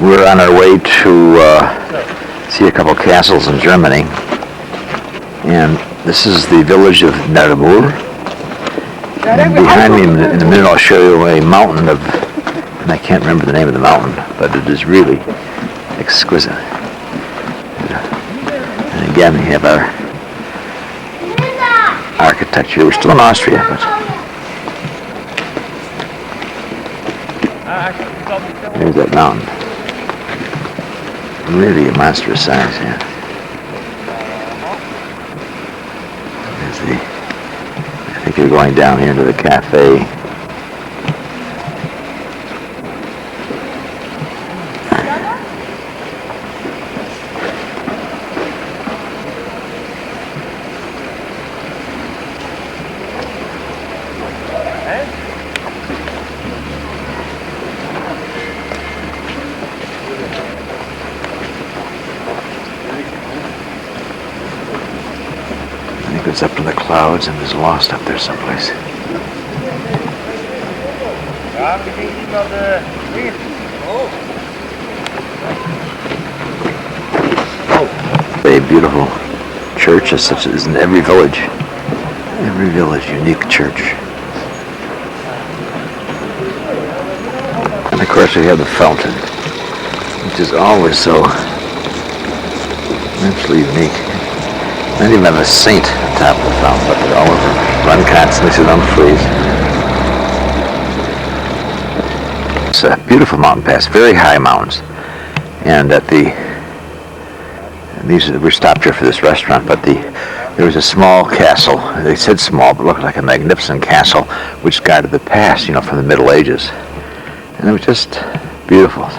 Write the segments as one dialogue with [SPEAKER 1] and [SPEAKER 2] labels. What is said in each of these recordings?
[SPEAKER 1] We're on our way to see a couple castles in Germany, and this is the village of Narumur. And behind me, in a minute, I'll show you a mountain of, and I can't remember the name of the mountain, but it is really exquisite. And again, we have our architecture. We're still in Austria, but there's that mountain. Really a monstrous size, yeah. There's the, I think you're going down here into the cafe. It's up in the clouds and is lost up there someplace. A beautiful church, as such as in every village. Every village, unique church. And of course we have the fountain, which is always so immensely unique. Not even have a saint on top of the fountain, but they're all over. Run constantly so they don't freeze. It's a beautiful mountain pass, very high mountains. And at we stopped here for this restaurant, but there was a small castle. They said small, but looked like a magnificent castle, which guarded the pass, from the Middle Ages. And it was just beautiful.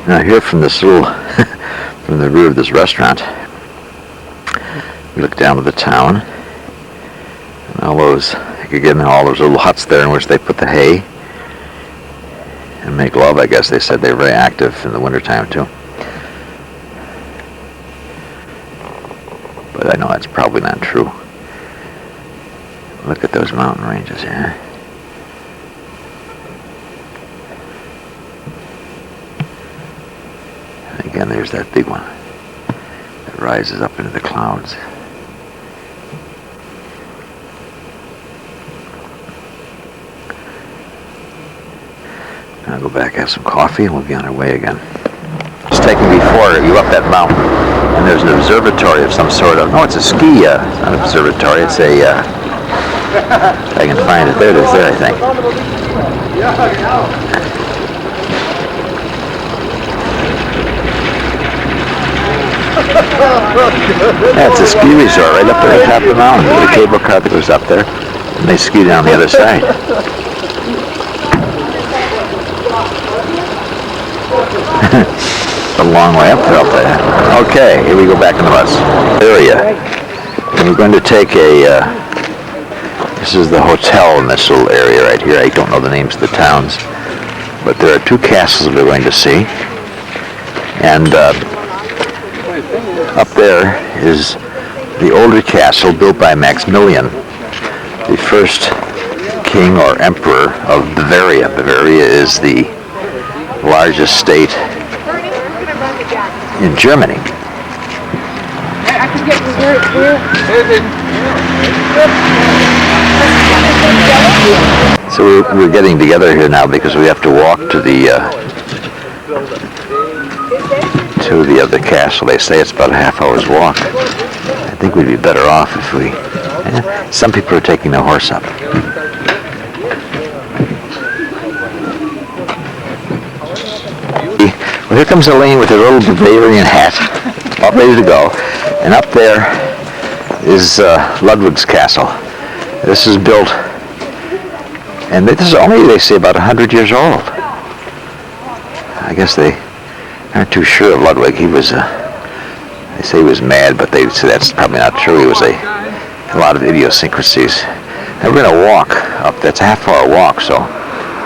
[SPEAKER 1] Now here from this little, from the rear of this restaurant, we look down to the town, and all those little huts there in which they put the hay and make love. I guess they said they're very active in the wintertime too. But I know that's probably not true. Look at those mountain ranges here. And again, there's that big one that rises up into the clouds. I'll go back, have some coffee, and we'll be on our way again. Just taking before you up that mountain, and there's an observatory of some sort of, no, it's a ski, not an observatory, it's a, if I can find it, there it is, there I think. Yeah, it's a ski resort right up there on top of the mountain. There's a cable car that goes up there, and they ski down the other side. A long way up there. Okay, here we go back in the bus area. And we're going to take this is the hotel in this little area right here. I don't know the names of the towns, but there are two castles we're going to see. And up there is the older castle built by Maximilian, the first king or emperor of Bavaria. Bavaria is the largest state in Germany. So we're getting together here now because we have to walk to the other castle. They say it's about a half hour's walk. I think we'd be better off if we... Some people are taking their horse up. Well, here comes Elaine with her little Bavarian hat, all ready to go. And up there is Ludwig's castle. This is built, and this is only, they say, about 100 years old. I guess they aren't too sure of Ludwig. He was, they say he was mad, but they say that's probably not true. He was a lot of idiosyncrasies. And we're going to walk up. That's a half-hour walk, so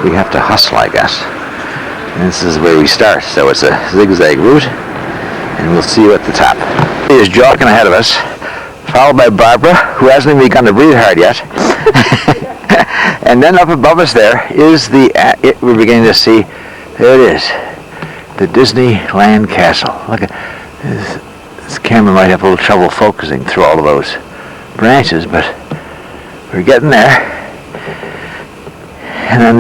[SPEAKER 1] we have to hustle, I guess. And this is where we start. So it's a zigzag route, and we'll see you at the top. He is jogging ahead of us, followed by Barbara, who hasn't even begun to breathe hard yet. And then up above us there is we're beginning to see, there it is, The Disneyland Castle. Look at this camera might have a little trouble focusing through all of those branches, but we're getting there. And then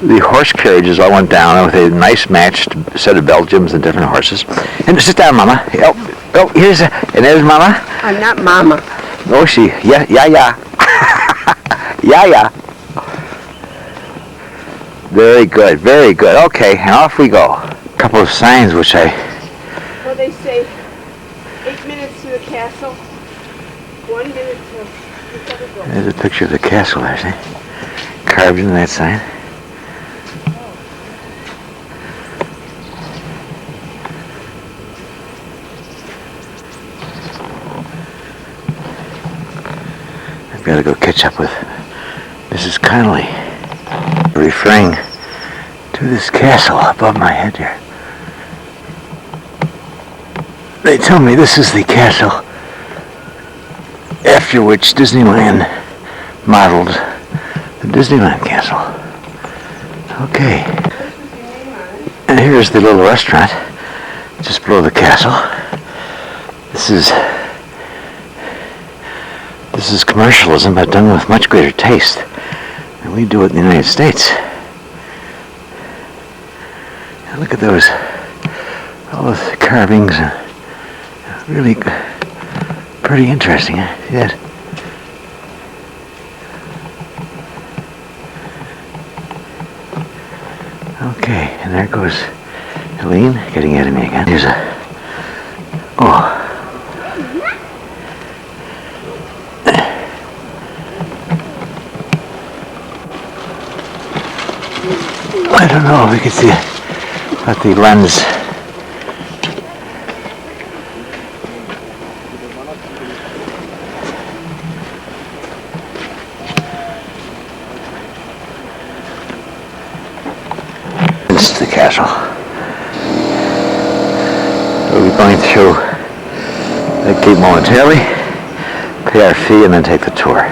[SPEAKER 1] the horse carriages all went down with a nice matched set of Belgians and different horses. And sit down, Mama. Oh, and there's Mama.
[SPEAKER 2] I'm not Mama.
[SPEAKER 1] Oh, yeah. Yeah. Very good, very good. Okay, and off we go. A couple of signs which
[SPEAKER 2] Well, they say 8 minutes to the castle, 1 minute to the other door.
[SPEAKER 1] There's a picture of the castle there, see? Carved into that sign. I've got to go catch up with Mrs. Connolly. Referring to this castle above my head here. They tell me this is the castle after which Disneyland modeled the Disneyland Castle. Okay. And here's the little restaurant just below the castle. This is commercialism, but done with much greater taste than we do it in the United States. And look at those, all those carvings, really pretty interesting. See that? Okay, and there goes Helene getting at me again. Here's I don't know if we can see what the lens. It's the castle. We'll be going through that gate momentarily, pay our fee, and then take the tour.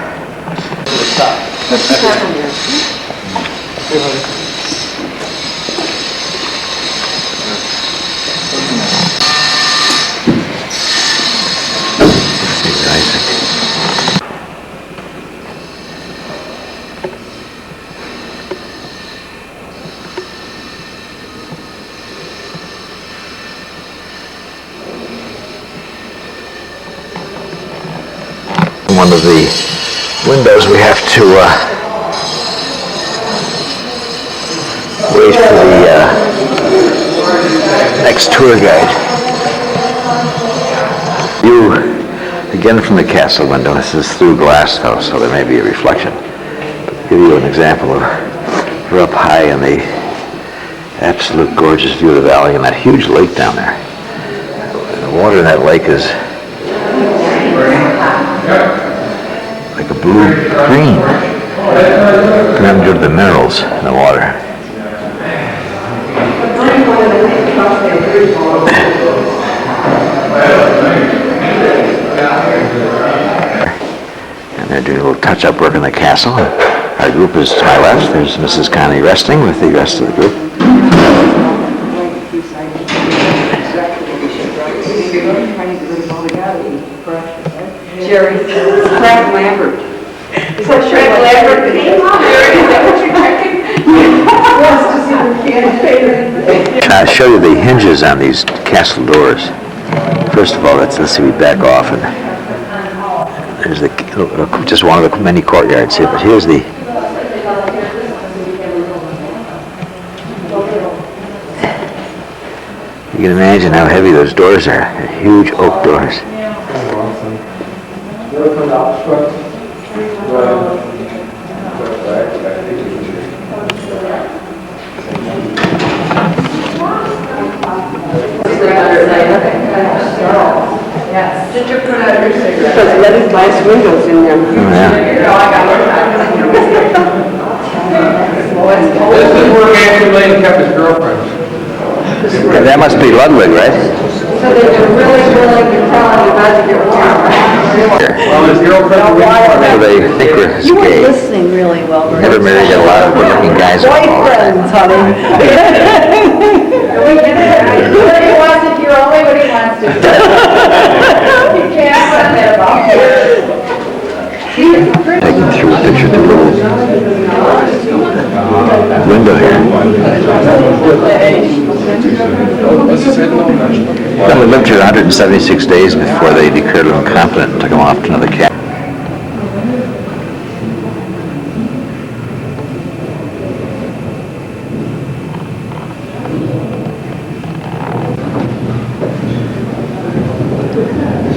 [SPEAKER 1] One of the windows we have to wait for the next tour guide. View again from the castle window. This is through glass though, so there may be a reflection. But to give you an example of we're up high in the absolute gorgeous view of the valley and that huge lake down there. The water in that lake is like a blue green. You can enjoy the minerals in the water. And they're doing a little touch-up work in the castle. Our group is to my left. There's Mrs. Connie resting with the rest of the group.
[SPEAKER 2] Jerry, Frank Lambert. Is that Frank Lambert?
[SPEAKER 1] Can I show you the hinges on these castle doors? First of all, let's see, we back off, and there's just one of the many courtyards here. But here's the you can imagine how heavy those doors are. They're huge oak doors.
[SPEAKER 2] Did you put out your cigarette? Because let his nice windows in them.
[SPEAKER 1] Oh, yeah.
[SPEAKER 3] This is where Nancy Lane kept his girlfriend.
[SPEAKER 1] And that must be Ludwig, right?
[SPEAKER 2] So they were really willing to tell him not to get warm.
[SPEAKER 3] Well, his girlfriend.
[SPEAKER 1] So they think we're
[SPEAKER 4] You were
[SPEAKER 1] gay.
[SPEAKER 4] listening really well.
[SPEAKER 1] Never married a lot of good-looking guys.
[SPEAKER 4] Boyfriends, honey.
[SPEAKER 1] window here. Well, we lived here 176 days before they declared him incompetent and took him off to another camp.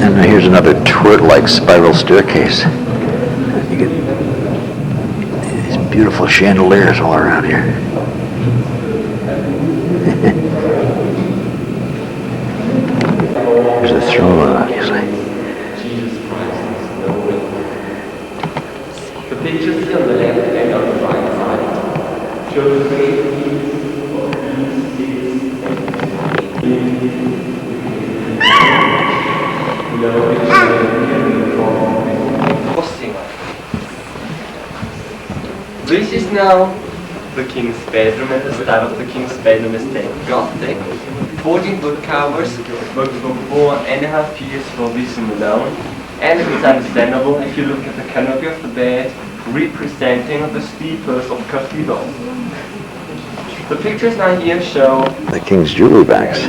[SPEAKER 1] And here's another turret-like spiral staircase. You get these beautiful chandeliers all around here. There's a throne, obviously.
[SPEAKER 4] The pictures here on the left and on the right side show the great This is now the king's bedroom, and the style of the king's bedroom is Gothic. 14 wood covers, but for 4.5 years for this and down. And it is understandable if you look at the canopy of the bed, representing the steeples of cathedrals. The pictures now here show
[SPEAKER 1] The king's jewelry box.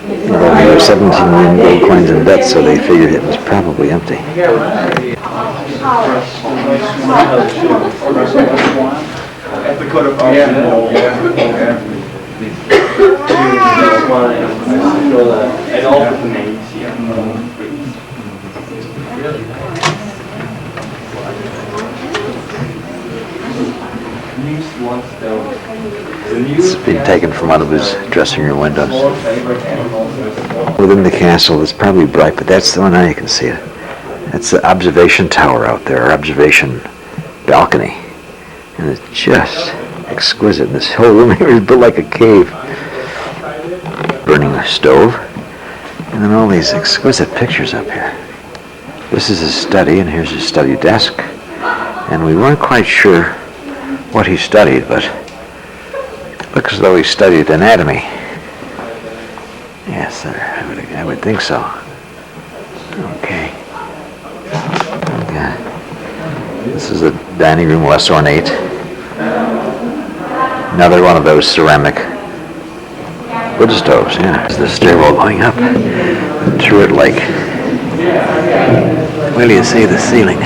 [SPEAKER 1] Well, there were 17 million gold coins in debt, so they figured it was probably empty.
[SPEAKER 4] at the coat of arms. And all the names here. New swan stone.
[SPEAKER 1] It's been taken from one of his dressing room windows. Within the castle, it's probably bright, but that's the one now you can see it. That's the observation tower out there, or observation balcony. And it's just exquisite. This whole room here is built like a cave. Burning a stove. And then all these exquisite pictures up here. This is his study, and here's his study desk. And we weren't quite sure what he studied, but it looks as though he studied anatomy. Yes, sir, I would think so. Okay. Yeah. This is the dining room, less ornate. Another one of those ceramic wood stoves, yeah. This is the stairwell going up, turret-like. Where do you see the ceiling?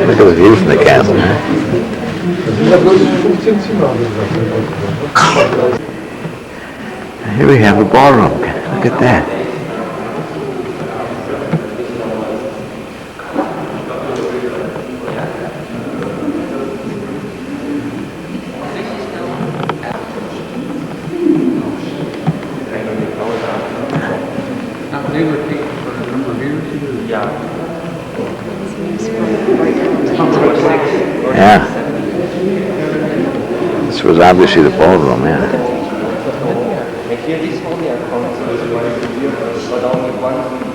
[SPEAKER 1] Look at the view from the castle. Here we have a ballroom. Look at that. Yeah. This was obviously the ballroom, yeah.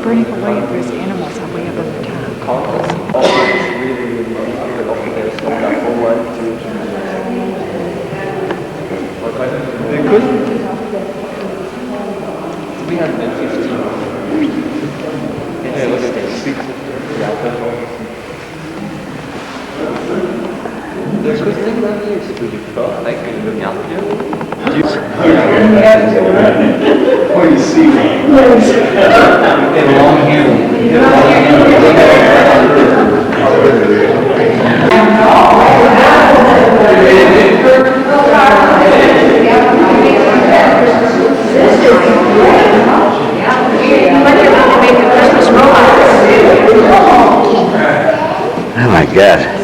[SPEAKER 5] Burning away if there's animals on way up on the
[SPEAKER 3] What do you see? Long
[SPEAKER 1] Oh my God.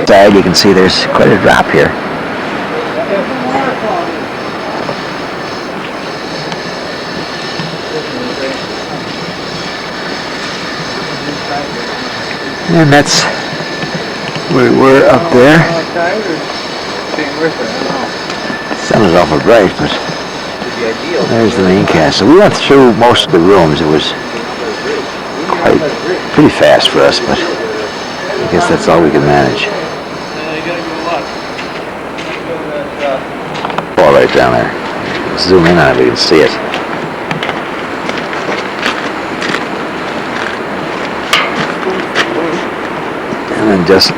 [SPEAKER 1] Side, you can see there's quite a drop here. And that's where we were up there. The sun is awful bright, but there's the main castle. We went through most of the rooms. It was pretty fast for us, but I guess that's all we can manage. Ball right down there. Zoom in on it, we can see it. And then just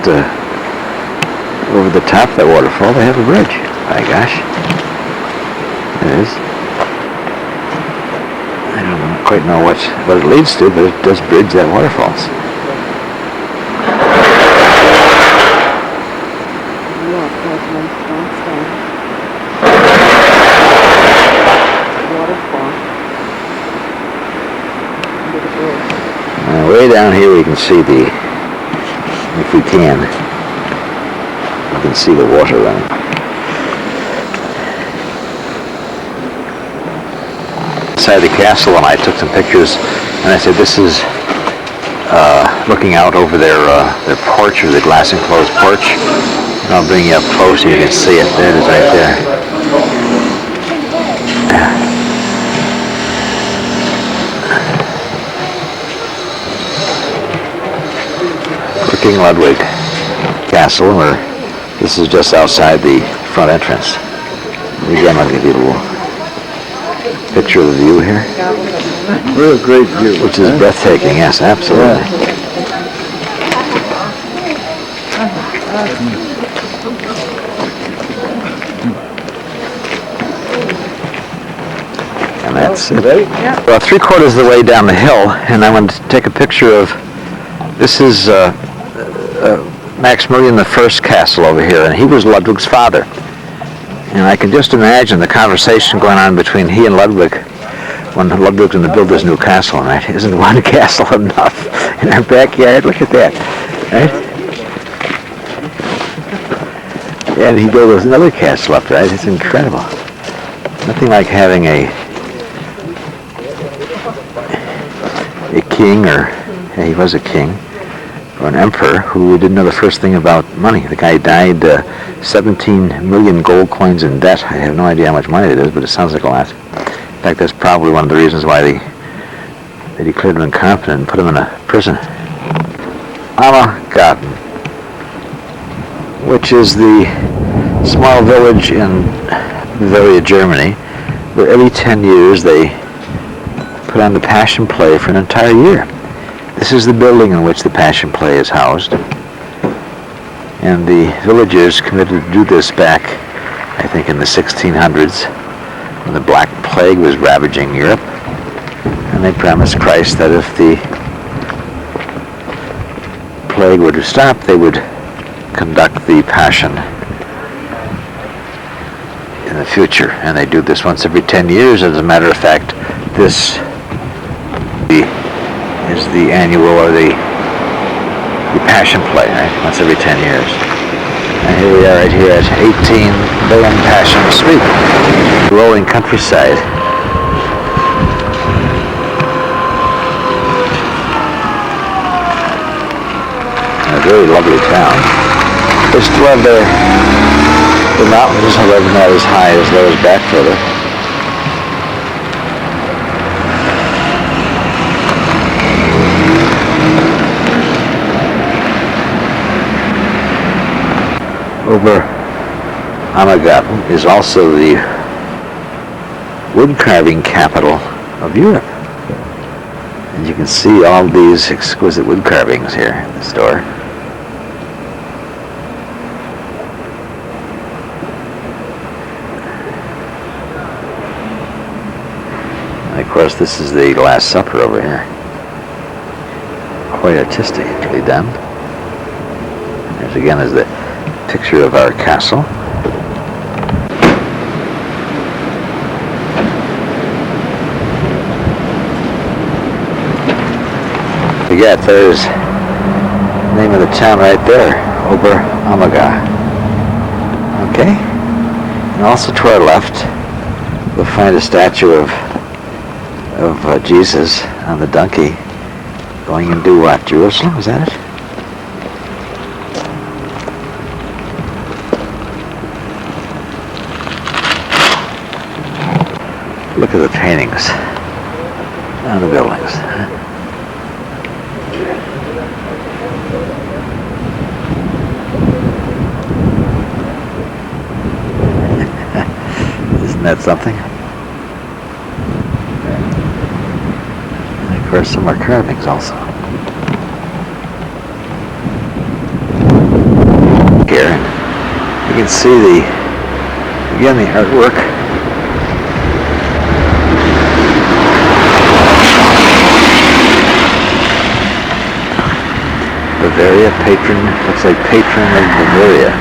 [SPEAKER 1] over the top of that waterfall, they have a bridge. My gosh. It is. I don't quite know what it leads to, but it does bridge that waterfalls. Way down here we can see if we can see the water running. Inside the castle, and I took some pictures, and I said this is looking out over their porch, or the glass enclosed porch. And I'll bring you up close so you can see it. There it is right there. King Ludwig Castle, or this is just outside the front entrance. Again, I'll give you a little picture of the view here.
[SPEAKER 3] Real great view.
[SPEAKER 1] Which is breathtaking, yes, absolutely. And that's it. Well, 3/4 of the way down the hill, and I wanted to take a picture of, this is Maximilian I's castle over here, and he was Ludwig's father. And I can just imagine the conversation going on between he and Ludwig when Ludwig's going to build this new castle, right? Isn't one castle enough in our backyard? Look at that, right? And he built another castle up there. Right? It's incredible. Nothing like having a king, or he was a king, or an emperor who didn't know the first thing about money. The guy died 17 million gold coins in debt. I have no idea how much money it is, but it sounds like a lot. In fact, that's probably one of the reasons why they declared him incompetent and put him in a prison. Ammergarten, which is the small village in Bavaria, Germany, where every 10 years they put on the Passion Play for an entire year. This is the building in which the Passion Play is housed. And the villagers committed to do this back, I think, in the 1600s, when the Black Plague was ravaging Europe. And they promised Christ that if the plague were to stop, they would conduct the Passion in the future. And they do this once every 10 years. As a matter of fact, this is the annual, or the Passion Play, right? Once every 10 years. And here we are right here at 18 Bowen Passion Street. Rolling countryside. A very lovely town. They still have the mountains, however, not as high as those back further. Over Ammergarten is also the wood carving capital of Europe. And you can see all these exquisite wood carvings here in the store. And of course, this is the Last Supper over here. Quite artistically done. There's again is the picture of our castle. Forget, there's the name of the town right there, Oberammergau. Okay? And also to our left, we'll find a statue of Jesus on the donkey going into what? Jerusalem? Is that it? Look at the paintings on the buildings. that something? And of course, some more carvings also. Here, you can see again, the artwork. Bavaria, patron, looks like patron of Bavaria.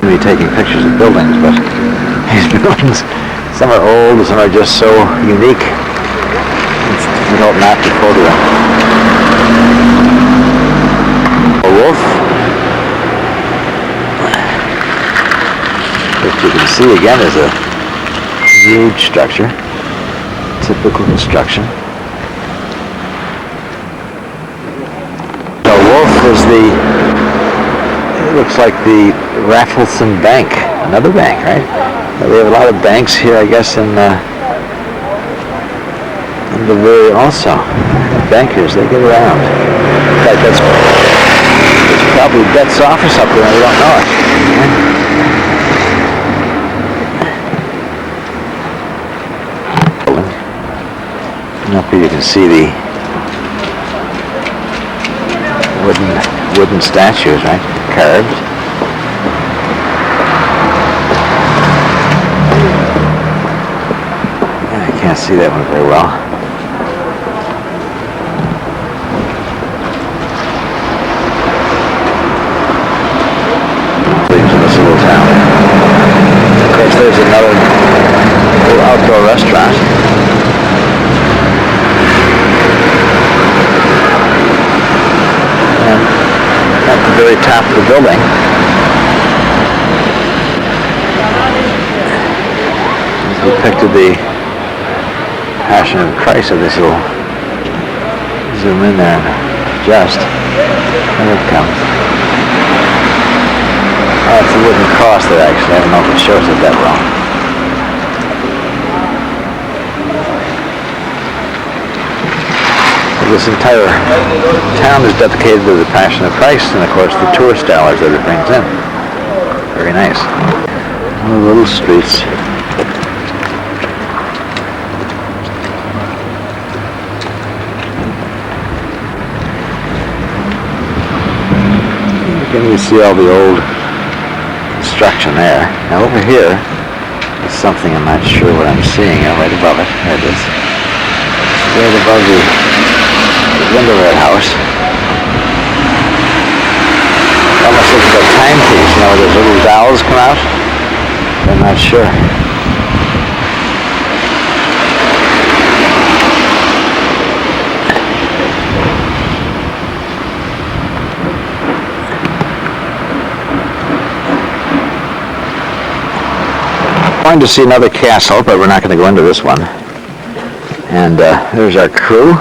[SPEAKER 1] Be taking pictures of buildings, but these buildings, some are old, some are just so unique. It's difficult not to photo them. A wolf, which you can see again is a huge structure, typical construction. The wolf is it looks like the Raffleson Bank, another bank, right? They have a lot of banks here, I guess, in Bavaria also. Bankers, they get around. In fact, there's probably Bet's office up there, and we don't know it. And up here you can see the wooden statues, right? Carved. Yeah, I can't see that one very well. Leaves in this little town. Of course, there's another little outdoor restaurant. At the very top of the building, it's depicted the Passion of Christ. Of this little zoom in there and adjust. There it comes. Oh, it's a wooden cross there actually. I don't know if it shows it that well. This entire town is dedicated to the Passion of Christ and, of course, the tourist dollars that it brings in. Very nice. All the little streets. Again, you see all the old construction there. Now over here is something I'm not sure what I'm seeing. Right above it. There it is. Right above the window of that house. Almost looks like a timepiece, you know, where those little dowels come out. I'm not sure. I'm going to see another castle, but we're not going to go into this one. And there's our crew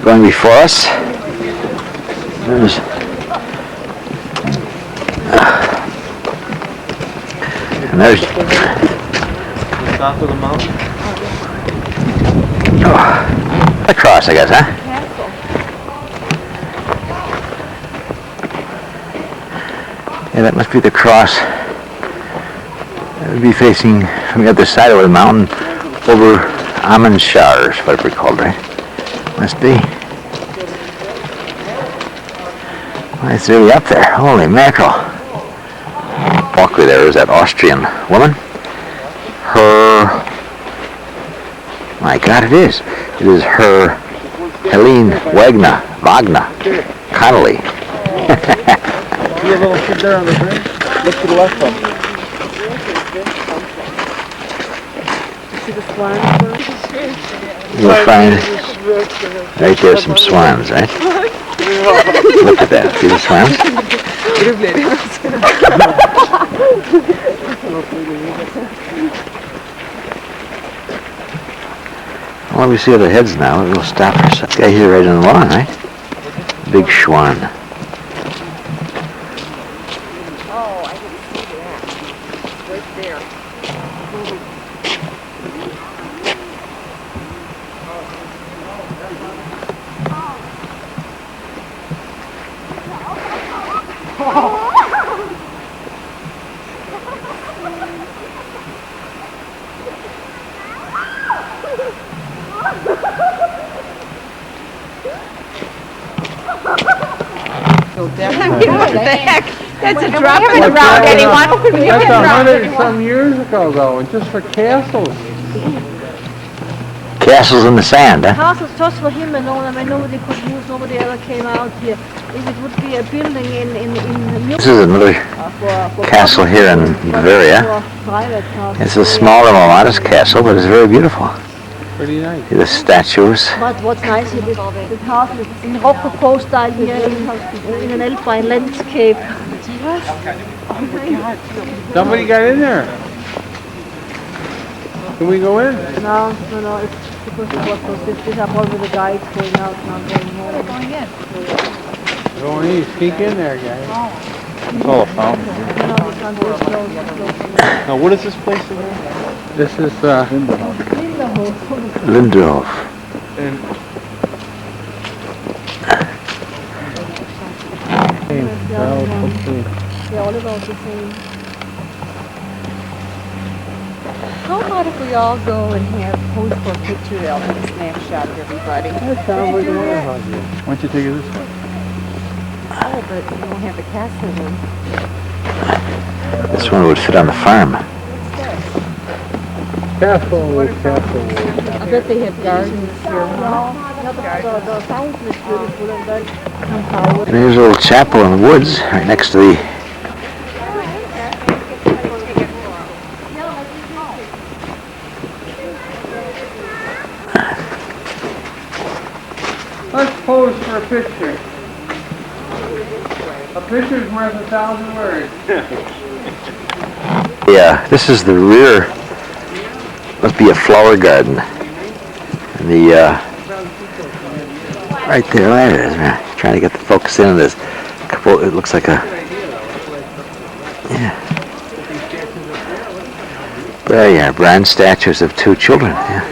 [SPEAKER 1] going before us. And there's
[SPEAKER 4] The top of the mountain.
[SPEAKER 1] a cross, I guess, huh? Yeah, that must be the cross. It would be facing from the other side of the mountain over Ammenshar, whatever it's called, right? Must be. Well, it's really up there. Holy mackerel. Walkway there is that Austrian woman. My God, it is. It is her Helene Wagner Connolly.
[SPEAKER 3] You little kid there on the bridge? Look to the left of me.
[SPEAKER 2] See the swans?
[SPEAKER 1] You'll find right there some swans, right? Look at that. See the swans? Well, we see other heads now. We'll stop for this guy here right on the lawn, right? Big swan.
[SPEAKER 2] Oh, I didn't see that. Right there. What the heck? That's a drop in the
[SPEAKER 5] haven't around anyone. We
[SPEAKER 3] That's
[SPEAKER 5] haven't around
[SPEAKER 3] 100 and
[SPEAKER 5] anyone.
[SPEAKER 3] some years ago, though, and just for castles.
[SPEAKER 1] Castles in the sand, huh?
[SPEAKER 6] Castles just for him alone. I mean, nobody could use, nobody ever came out here. If it would be a building in the
[SPEAKER 1] This is another castle here in Bavaria. It's a smaller, more modest castle, but it's very beautiful.
[SPEAKER 3] Pretty nice.
[SPEAKER 1] See the statues.
[SPEAKER 6] But what's nice here is the castle is in Rococo style here in an alpine landscape.
[SPEAKER 3] Somebody got in there. Can we go in?
[SPEAKER 6] No, it's because it was so stiff. These are probably the guides going out now going home.
[SPEAKER 5] Going in.
[SPEAKER 3] Go in, sneak in there, guys. It's all a fountain. Now, what is this place again? This is,
[SPEAKER 1] Lindenhof.
[SPEAKER 3] in...
[SPEAKER 6] They're all about the same.
[SPEAKER 5] How about if we all go and have pose for a picture album and snapshot of everybody?
[SPEAKER 3] That sounds like a wonderful idea. Why don't you take it this way?
[SPEAKER 5] Oh, but you don't have the castle one.
[SPEAKER 1] This one would fit on the farm.
[SPEAKER 3] Castle.
[SPEAKER 5] I bet they have gardens here.
[SPEAKER 6] The fountain is beautiful and then somehow
[SPEAKER 1] And here's a little chapel in the woods right next to the...
[SPEAKER 3] Let's pose for a picture. A picture's worth 1,000 words.
[SPEAKER 1] Yeah, this is the rear. Must be a flower garden. And the right there it is. Man. Trying to get the focus in on this. Couple. It looks like a. Yeah. There you are, bronze statues of two children. Yeah.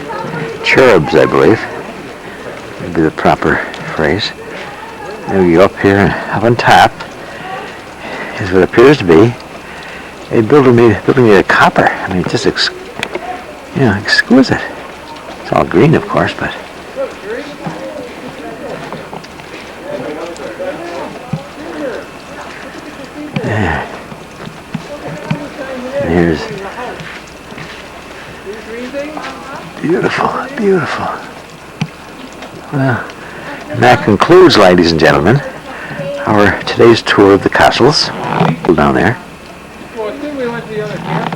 [SPEAKER 1] Cherubs, I believe. Would be the proper phrase. There we go up here, up on top is what appears to be a building made of copper. I mean, just exquisite. It's all green, of course, but yeah. And here's beautiful, beautiful. Well, and that concludes, ladies and gentlemen, our today's tour of the castles down there.
[SPEAKER 3] Well, I think we went to the other castle.